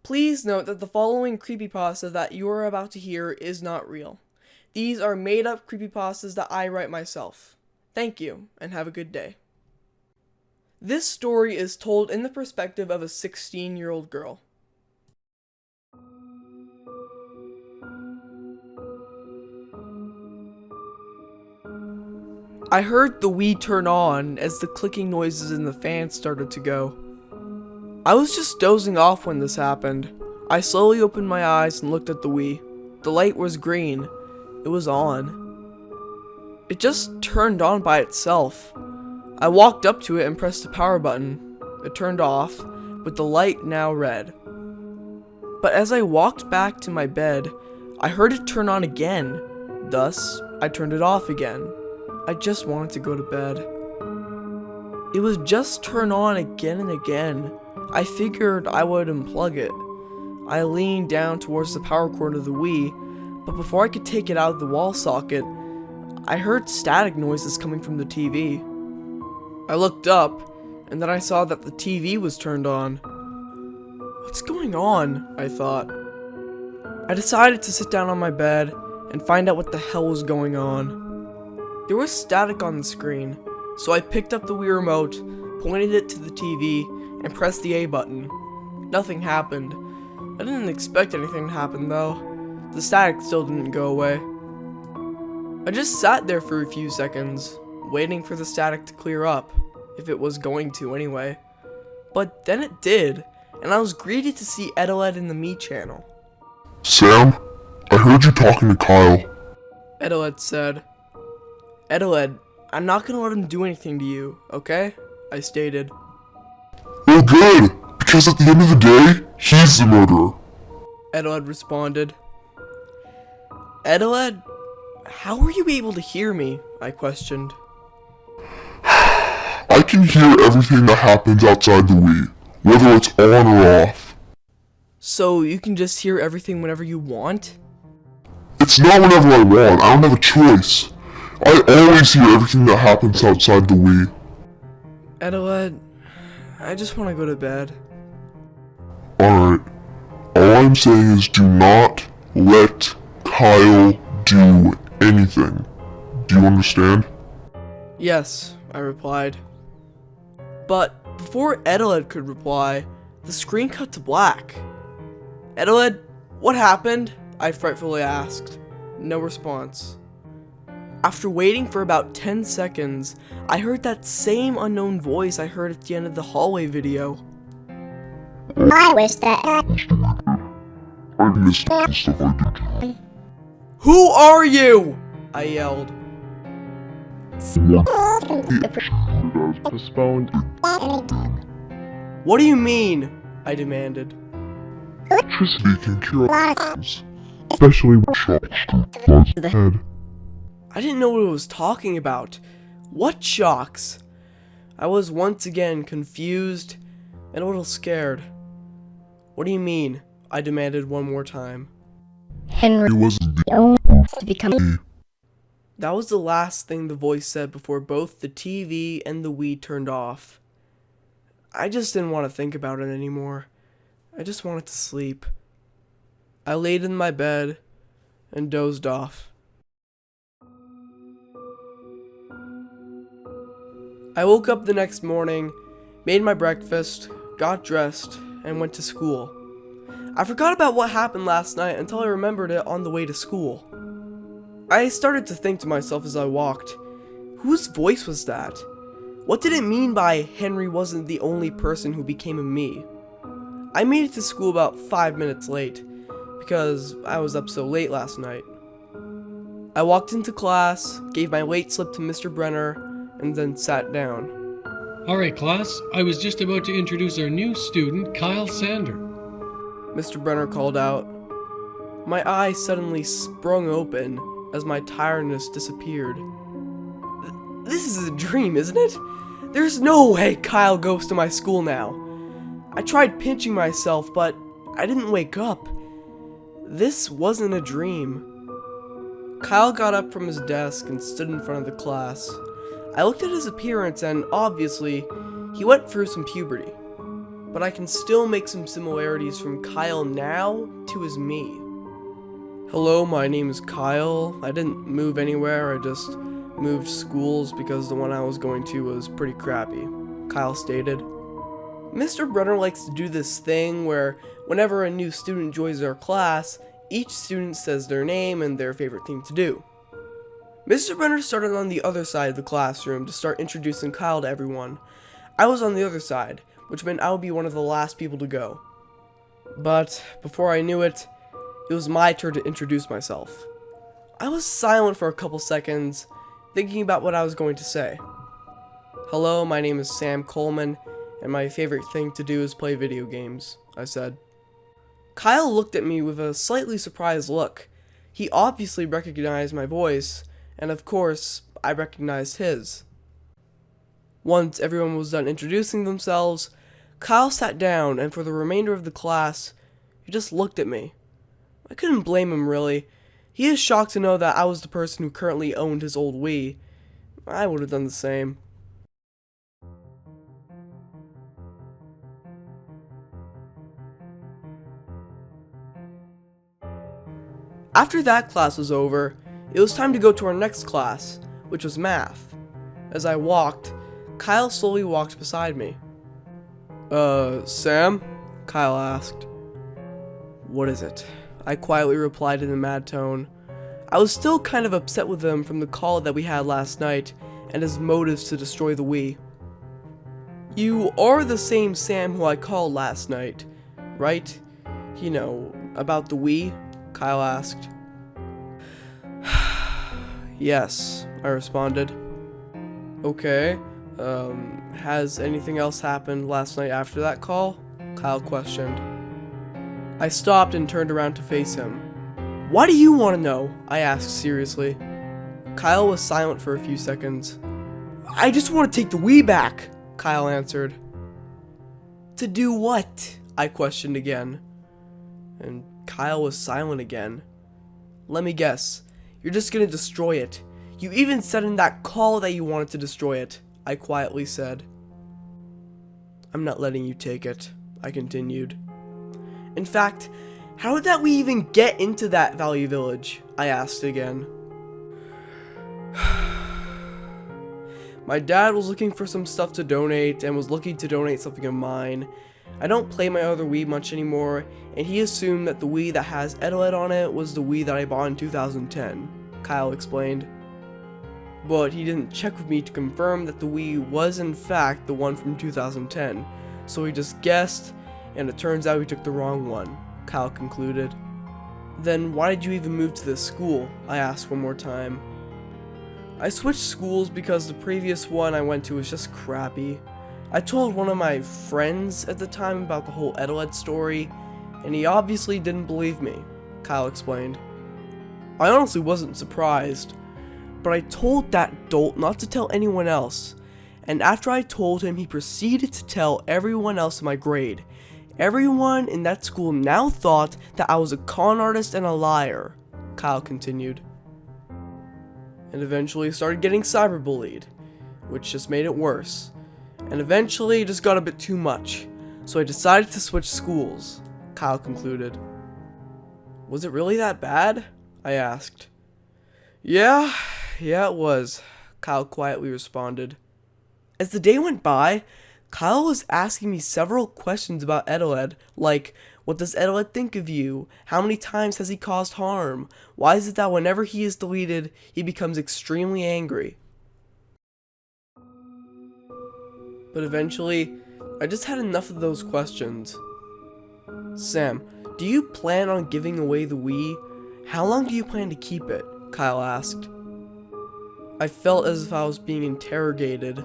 Please note that the following creepypasta that you are about to hear is not real. These are made-up creepypastas that I write myself. Thank you, and have a good day. This story is told in the perspective of a 16-year-old girl. I heard the Wii turn on as the clicking noises in the fan started to go. I was just dozing off when this happened. I slowly opened my eyes and looked at the Wii. The light was green. It was on. It just turned on by itself. I walked up to it and pressed the power button. It turned off, with the light now red. But as I walked back to my bed, I heard it turn on again. Thus, I turned it off again. I just wanted to go to bed. It would just turn on again and again. I figured I would unplug it. I leaned down towards the power cord of the Wii, but before I could take it out of the wall socket, I heard static noises coming from the TV. I looked up, and then I saw that the TV was turned on. What's going on? I thought. I decided to sit down on my bed and find out what the hell was going on. There was static on the screen, so I picked up the Wii remote, pointed it to the TV, and pressed the A button. Nothing happened. I didn't expect anything to happen though. The static still didn't go away. I just sat there for a few seconds, waiting for the static to clear up, if it was going to anyway. But then it did, and I was greeted to see Edeled in the Me channel. Sam, I heard you talking to Kyle. Edeled said. Edeled, I'm not gonna let him do anything to you, okay? I stated. Well, good, because at the end of the day, he's the murderer. Edeled responded. Edeled, how were you able to hear me? I questioned. I can hear everything that happens outside the Wii, whether it's on or off. So you can just hear everything whenever you want? It's not whenever I want, I don't have a choice. I always hear everything that happens outside the Wii. Edeled, I just want to go to bed. Alright, all I'm saying is do not let Kyle do anything. Do you understand? Yes, I replied. But before Edeled could reply, the screen cut to black. Edeled, what happened? I frightfully asked. No response. After waiting for about 10 seconds, I heard that same unknown voice I heard at the end of the hallway video. I wish that I missed the stuff I did. Who are you? I yelled. Postponed. What do you mean? I demanded. Electricity can cure things, especially when shocks to the head. I didn't know what it was talking about. What shocks? I was once again confused and a little scared. What do you mean? I demanded one more time. Henry wasn't to become. That was the last thing the voice said before both the TV and the Wii turned off. I just didn't want to think about it anymore. I just wanted to sleep. I laid in my bed and dozed off. I woke up the next morning, made my breakfast, got dressed, and went to school. I forgot about what happened last night until I remembered it on the way to school. I started to think to myself as I walked, whose voice was that? What did it mean by Henry wasn't the only person who became a me? I made it to school about 5 minutes late, because I was up so late last night. I walked into class, gave my late slip to Mr. Brenner, and then sat down. Alright class, I was just about to introduce our new student, Kyle Sander. Mr. Brenner called out. My eyes suddenly sprung open as my tiredness disappeared. This is a dream, isn't it? There's no way Kyle goes to my school now. I tried pinching myself, but I didn't wake up. This wasn't a dream. Kyle got up from his desk and stood in front of the class. I looked at his appearance and, obviously, he went through some puberty. but I can still make some similarities from Kyle now to his me. Hello, my name is Kyle. I didn't move anywhere, I just moved schools because the one I was going to was pretty crappy, Kyle stated. Mr. Brenner likes to do this thing where whenever a new student joins our class, each student says their name and their favorite thing to do. Mr. Brenner started on the other side of the classroom to start introducing Kyle to everyone. I was on the other side, which meant I would be one of the last people to go. But before I knew it, it was my turn to introduce myself. I was silent for a couple seconds, thinking about what I was going to say. Hello, my name is Sam Coleman, and my favorite thing to do is play video games, I said. Kyle looked at me with a slightly surprised look. He obviously recognized my voice, and of course, I recognized his. Once everyone was done introducing themselves, Kyle sat down, and for the remainder of the class, he just looked at me. I couldn't blame him, really. He is shocked to know that I was the person who currently owned his old Wii. I would have done the same. After that class was over, it was time to go to our next class, which was math. As I walked, Kyle slowly walked beside me. Sam? Kyle asked. What is it? I quietly replied in a mad tone. I was still kind of upset with him from the call that we had last night, and his motives to destroy the Wii. You are the same Sam who I called last night, right? You know, about the Wii? Kyle asked. Yes, I responded. Okay, has anything else happened last night after that call? Kyle questioned. I stopped and turned around to face him. Why do you want to know? I asked seriously. Kyle was silent for a few seconds. I just want to take the Wii back, Kyle answered. To do what? I questioned again. And Kyle was silent again. Let me guess. You're just gonna destroy it. You even said in that call that you wanted to destroy it, I quietly said. I'm not letting you take it, I continued. In fact, how did that we even get into that Valley Village? I asked again. My dad was looking for some stuff to donate and was looking to donate something of mine. I don't play my other Wii much anymore, and he assumed that the Wii that has Edoled on it was the Wii that I bought in 2010, Kyle explained. But he didn't check with me to confirm that the Wii was in fact the one from 2010, so he just guessed, and it turns out he took the wrong one, Kyle concluded. Then why did you even move to this school? I asked one more time. I switched schools because the previous one I went to was just crappy. I told one of my friends at the time about the whole Edoled story, and he obviously didn't believe me, Kyle explained. I honestly wasn't surprised, but I told that dolt not to tell anyone else, and after I told him, he proceeded to tell everyone else in my grade. Everyone in that school now thought that I was a con artist and a liar, Kyle continued. And eventually started getting cyberbullied, which just made it worse. And eventually it just got a bit too much, so I decided to switch schools, Kyle concluded. Was it really that bad? I asked. Yeah, it was, Kyle quietly responded. As the day went by, Kyle was asking me several questions about Edoled, like, what does Edoled think of you? How many times has he caused harm? Why is it that whenever he is deleted, he becomes extremely angry? But eventually, I just had enough of those questions. Sam, do you plan on giving away the Wii? How long do you plan to keep it? Kyle asked. I felt as if I was being interrogated,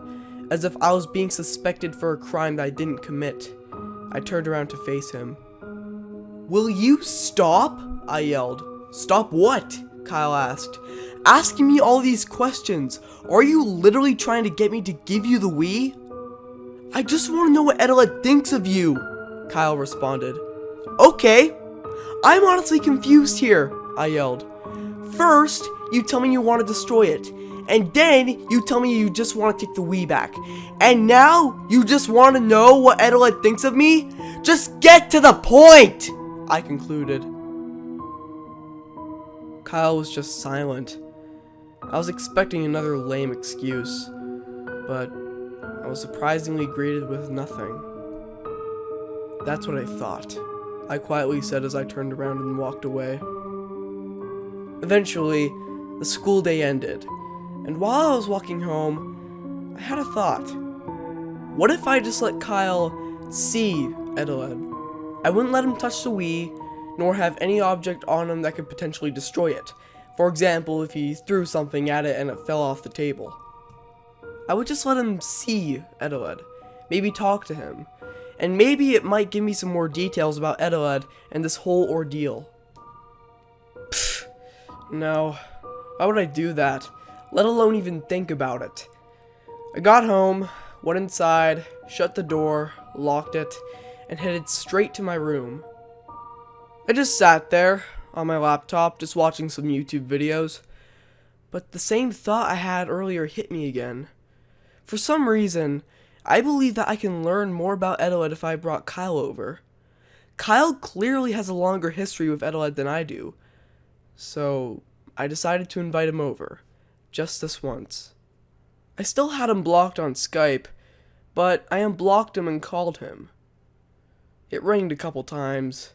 as if I was being suspected for a crime that I didn't commit. I turned around to face him. Will you stop? I yelled. Stop what? Kyle asked. Asking me all these questions. Are you literally trying to get me to give you the Wii? I just want to know what Edoled thinks of you, Kyle responded. Okay. I'm honestly confused here, I yelled. First, you tell me you want to destroy it, And then you tell me you just want to take the Wii back. And now you just want to know what Adelaide thinks of me? Just get to the point, I concluded. Kyle was just silent. I was expecting another lame excuse, but I was surprisingly greeted with nothing. That's what I thought, I quietly said as I turned around and walked away. Eventually, the school day ended, and while I was walking home, I had a thought. What if I just let Kyle see Adelaide? I wouldn't let him touch the Wii, nor have any object on him that could potentially destroy it. For example, if he threw something at it and it fell off the table. I would just let him see Adelaide, maybe talk to him, and maybe it might give me some more details about Adelaide and this whole ordeal. Pfft, no, why would I do that, let alone even think about it? I got home, went inside, shut the door, locked it, and headed straight to my room. I just sat there, on my laptop, just watching some YouTube videos, but the same thought I had earlier hit me again. For some reason, I believe that I can learn more about Adelaide if I brought Kyle over. Kyle clearly has a longer history with Adelaide than I do, so I decided to invite him over, just this once. I still had him blocked on Skype, but I unblocked him and called him. It rang a couple times,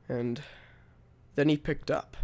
and then he picked up.